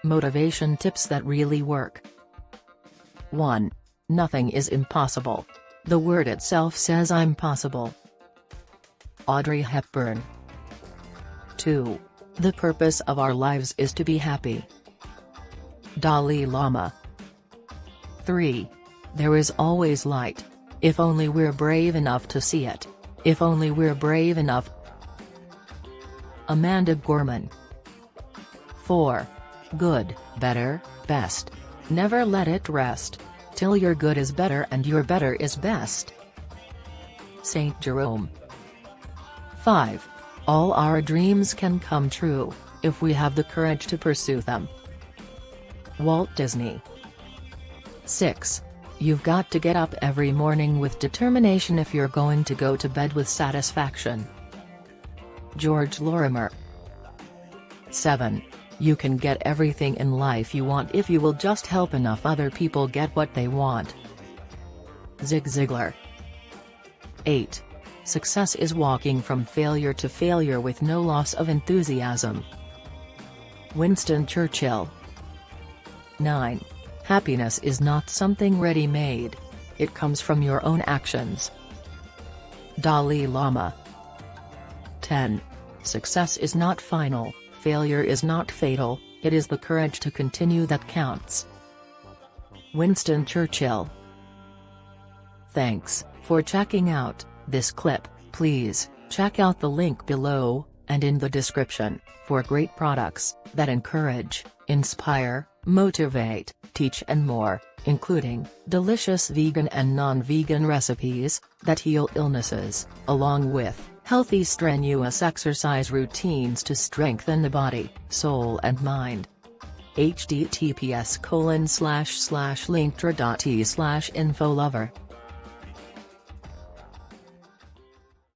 Motivation tips that really work. 1. Nothing is impossible. The word itself says I'm possible. Audrey Hepburn. 2. The purpose of our lives is to be happy. Dalai Lama. 3. There is always light. If only we're brave enough to see it. If only we're brave enough. Amanda Gorman. 4. Good, better, best. Never let it rest, till your good is better and your better is best. Saint Jerome. 5. All our dreams can come true, if we have the courage to pursue them. Walt Disney. 6. You've got to get up every morning with determination if you're going to go to bed with satisfaction. George Lorimer. 7. You can get everything in life you want if you will just help enough other people get what they want. Zig Ziglar. 8. Success is walking from failure to failure with no loss of enthusiasm. Winston Churchill. 9. Happiness is not something ready-made. It comes from your own actions. Dalai Lama. 10. Success is not final, failure is not fatal, it is the courage to continue that counts. Winston Churchill. Thanks for checking out this clip. Please check out the link below, and in the description, for great products that encourage, inspire, motivate, teach and more, including delicious vegan and non-vegan recipes that heal illnesses, along with healthy strenuous exercise routines to strengthen the body, soul and mind. https://linktree.ee/infolover